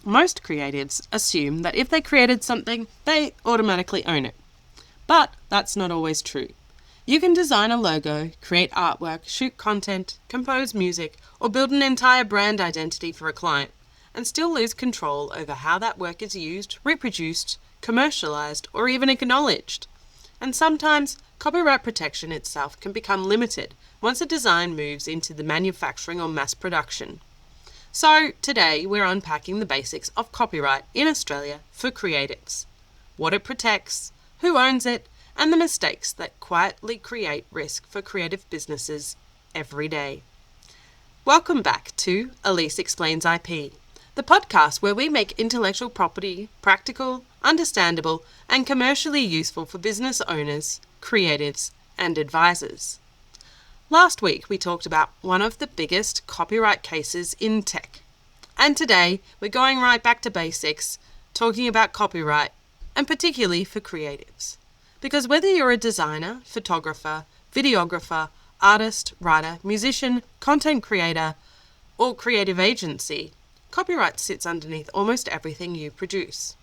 Most creatives assume that if they created something, they automatically own it. But that's not always true. You can design a logo, create artwork, shoot content, compose music, or build an entire brand identity for a client, and still lose control over how that work is used, reproduced, commercialized, or even acknowledged. And sometimes, copyright protection itself can become limited once a design moves into the manufacturing or mass production. So today we're unpacking the basics of copyright in Australia for creatives, what it protects, who owns it, and the mistakes that quietly create risk for creative businesses every day. Welcome back to Elise Explains IP, the podcast where we make intellectual property practical, understandable, and commercially useful for business owners, creatives, and advisors. Last week we talked about one of the biggest copyright cases in tech. And today we're going right back to basics, talking about copyright, and particularly for creatives. Because whether you're a designer, photographer, videographer, artist, writer, musician, content creator, or creative agency, copyright sits underneath almost everything you produce.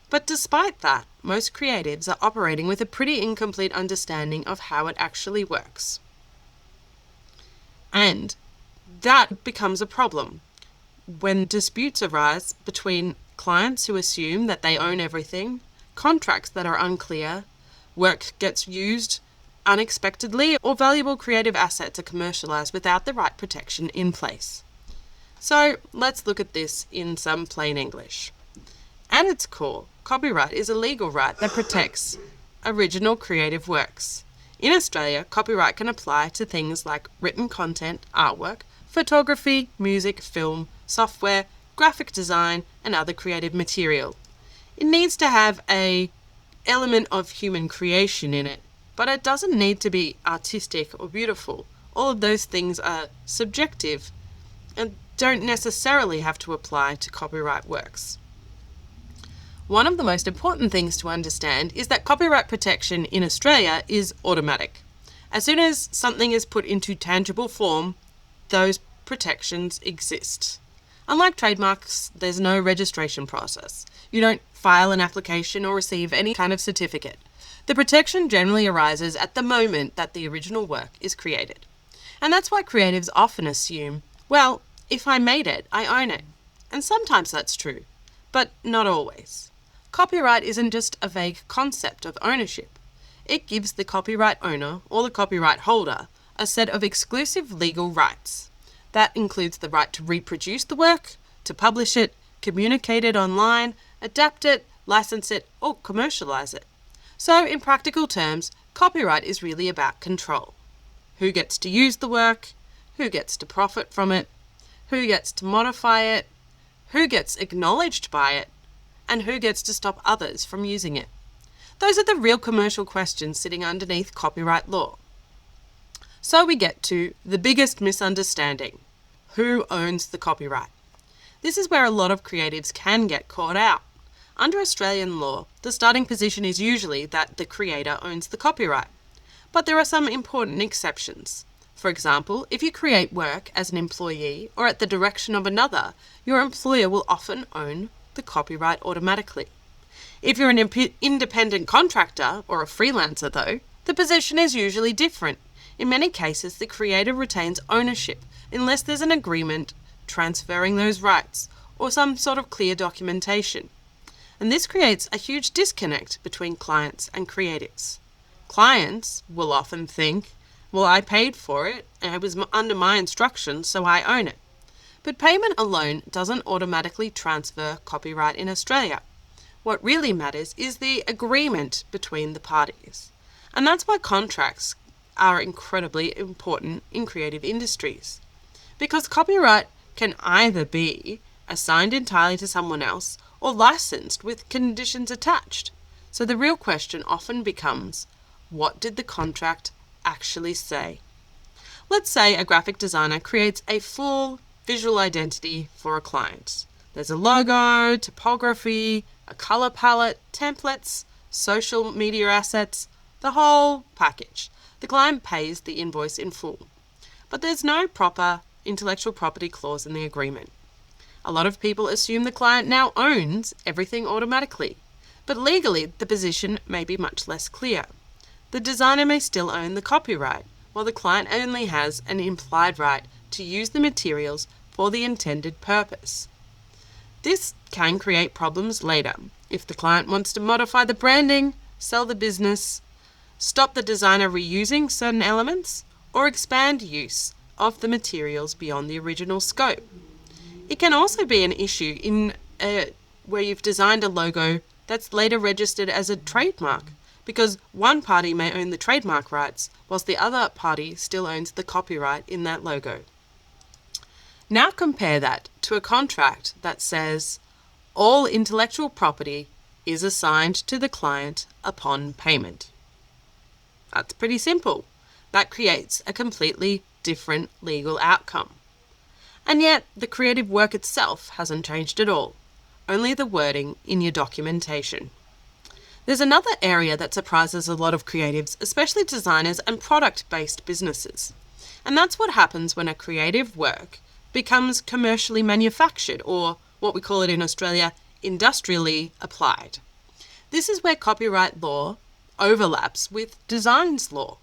But despite that, most creatives are operating with a pretty incomplete understanding of how it actually works. And that becomes a problem when disputes arise between clients who assume that they own everything, contracts that are unclear, work gets used unexpectedly, or valuable creative assets are commercialized without the right protection in place. So let's look at this in some plain English. At its core, copyright is a legal right that protects original creative works. In Australia, copyright can apply to things like written content, artwork, photography, music, film, software, graphic design, and other creative material. It needs to have an element of human creation in it, but it doesn't need to be artistic or beautiful. All of those things are subjective and don't necessarily have to apply to copyright works. One of the most important things to understand is that copyright protection in Australia is automatic. As soon as something is put into tangible form, those protections exist. Unlike trademarks, there's no registration process. You don't file an application or receive any kind of certificate. The protection generally arises at the moment that the original work is created. And that's why creatives often assume, well, if I made it, I own it. And sometimes that's true, but not always. Copyright isn't just a vague concept of ownership. It gives the copyright owner or the copyright holder a set of exclusive legal rights. That includes the right to reproduce the work, to publish it, communicate it online, adapt it, license it, or commercialize it. So, in practical terms, copyright is really about control. Who gets to use the work? Who gets to profit from it? Who gets to modify it? Who gets acknowledged by it? And who gets to stop others from using it? Those are the real commercial questions sitting underneath copyright law. So we get to the biggest misunderstanding. Who owns the copyright? This is where a lot of creatives can get caught out. Under Australian law, the starting position is usually that the creator owns the copyright. But there are some important exceptions. For example, if you create work as an employee or at the direction of another, your employer will often own the copyright automatically. If you're an independent contractor or a freelancer though, the position is usually different. In many cases, the creator retains ownership unless there's an agreement transferring those rights or some sort of clear documentation. And this creates a huge disconnect between clients and creatives. Clients will often think, well, I paid for it and it was under my instructions, so I own it. But payment alone doesn't automatically transfer copyright in Australia. What really matters is the agreement between the parties. And that's why contracts are incredibly important in creative industries. Because copyright can either be assigned entirely to someone else or licensed with conditions attached. So the real question often becomes, what did the contract actually say? Let's say a graphic designer creates a full visual identity for a client. There's a logo, typography, a color palette, templates, social media assets, the whole package. The client pays the invoice in full. But there's no proper intellectual property clause in the agreement. A lot of people assume the client now owns everything automatically, but legally the position may be much less clear. The designer may still own the copyright, while the client only has an implied right to use the materials for the intended purpose. This can create problems later if the client wants to modify the branding, sell the business, stop the designer reusing certain elements, or expand use of the materials beyond the original scope. It can also be an issue where you've designed a logo that's later registered as a trademark, because one party may own the trademark rights, whilst the other party still owns the copyright in that logo. Now compare that to a contract that says all intellectual property is assigned to the client upon payment. That's pretty simple. That creates a completely different legal outcome. And yet, the creative work itself hasn't changed at all, only the wording in your documentation. There's another area that surprises a lot of creatives, especially designers and product-based businesses. And that's what happens when a creative work becomes commercially manufactured, or what we call it in Australia, industrially applied. This is where copyright law overlaps with designs law.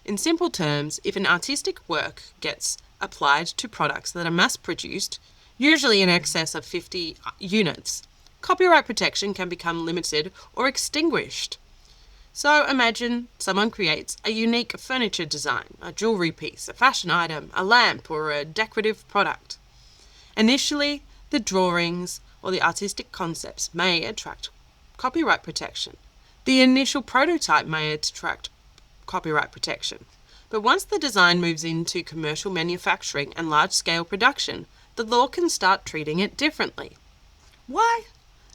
In simple terms, if an artistic work gets applied to products that are mass-produced, usually in excess of 50 units, copyright protection can become limited or extinguished. So imagine someone creates a unique furniture design, a jewelry piece, a fashion item, a lamp, or a decorative product. Initially, the drawings or the artistic concepts may attract copyright protection. The initial prototype may attract copyright protection. But once the design moves into commercial manufacturing and large-scale production, the law can start treating it differently. Why?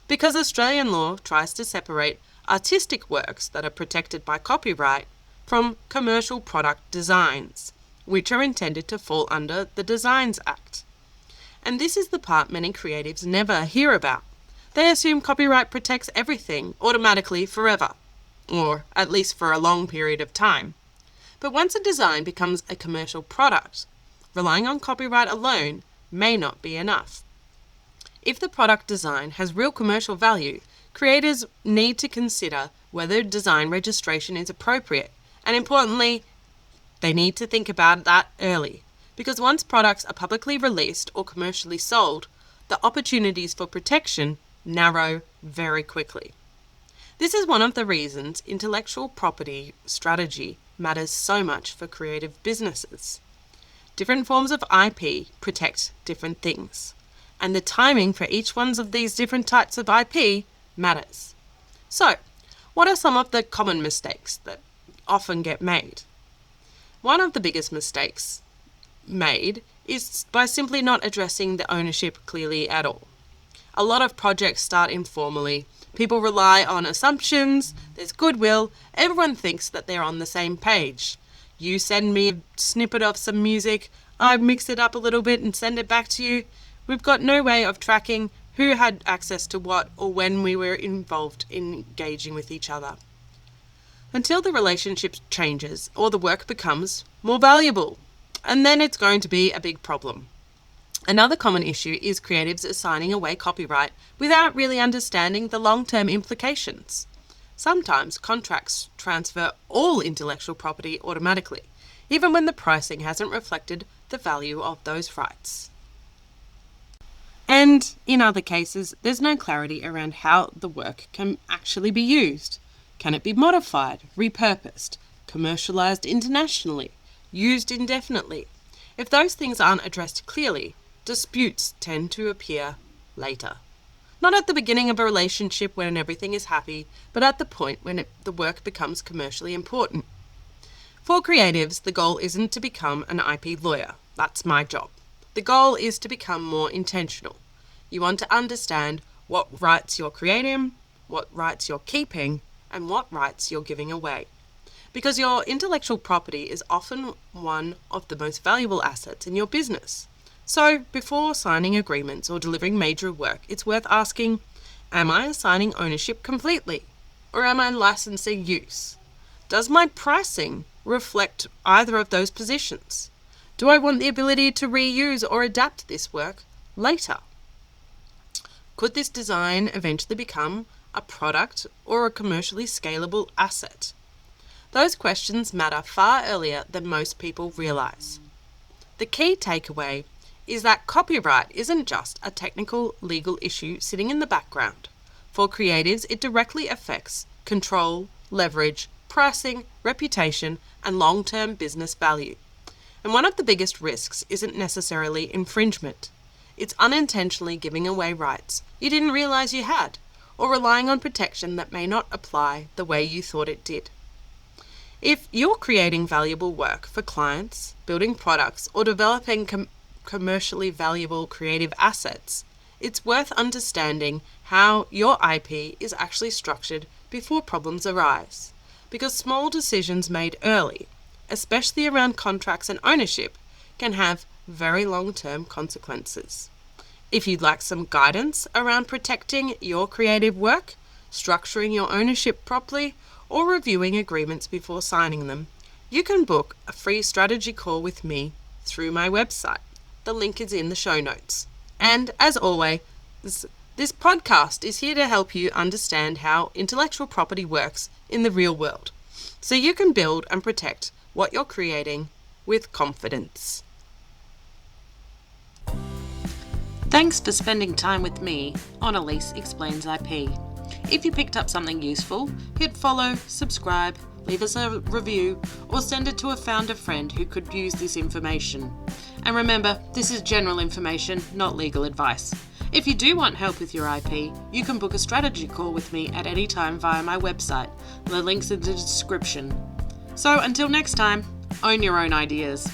Because Australian law tries to separate artistic works that are protected by copyright from commercial product designs, which are intended to fall under the Designs Act. And this is the part many creatives never hear about. They assume copyright protects everything automatically forever, or at least for a long period of time. But once a design becomes a commercial product, relying on copyright alone may not be enough. If the product design has real commercial value, creators need to consider whether design registration is appropriate, and importantly, they need to think about that early, because once products are publicly released or commercially sold, the opportunities for protection narrow very quickly. This is one of the reasons intellectual property strategy matters so much for creative businesses. Different forms of IP protect different things, and the timing for each one of these different types of IP matters. So, what are some of the common mistakes that often get made? One of the biggest mistakes made is by simply not addressing the ownership clearly at all. A lot of projects start informally. People rely on assumptions, there's goodwill, everyone thinks that they're on the same page. You send me a snippet of some music, I mix it up a little bit and send it back to you. We've got no way of tracking who had access to what or when we were involved in engaging with each other. Until the relationship changes or the work becomes more valuable, and then it's going to be a big problem. Another common issue is creatives assigning away copyright without really understanding the long-term implications. Sometimes contracts transfer all intellectual property automatically, even when the pricing hasn't reflected the value of those rights. And in other cases, there's no clarity around how the work can actually be used. Can it be modified, repurposed, commercialized internationally, used indefinitely? If those things aren't addressed clearly, disputes tend to appear later. Not at the beginning of a relationship when everything is happy, but at the point when the work becomes commercially important. For creatives, the goal isn't to become an IP lawyer. That's my job. The goal is to become more intentional. You want to understand what rights you're creating, what rights you're keeping, and what rights you're giving away. Because your intellectual property is often one of the most valuable assets in your business. So, before signing agreements or delivering major work, it's worth asking, am I assigning ownership completely? Or am I licensing use? Does my pricing reflect either of those positions? Do I want the ability to reuse or adapt this work later? Could this design eventually become a product or a commercially scalable asset? Those questions matter far earlier than most people realize. The key takeaway is that copyright isn't just a technical legal issue sitting in the background. For creatives, it directly affects control, leverage, pricing, reputation, and long-term business value. And one of the biggest risks isn't necessarily infringement. It's unintentionally giving away rights you didn't realize you had, or relying on protection that may not apply the way you thought it did. If you're creating valuable work for clients, building products, or developing commercially valuable creative assets, it's worth understanding how your IP is actually structured before problems arise. Because small decisions made early, especially around contracts and ownership, can have very long-term consequences. If you'd like some guidance around protecting your creative work, structuring your ownership properly, or reviewing agreements before signing them, you can book a free strategy call with me through my website. The link is in the show notes. And as always, this podcast is here to help you understand how intellectual property works in the real world, so you can build and protect what you're creating with confidence. Thanks for spending time with me on Elise Explains IP. If you picked up something useful, hit follow, subscribe, leave us a review, or send it to a founder friend who could use this information. And remember, this is general information, not legal advice. If you do want help with your IP, you can book a strategy call with me at any time via my website. The link's in the description. So until next time, own your own ideas.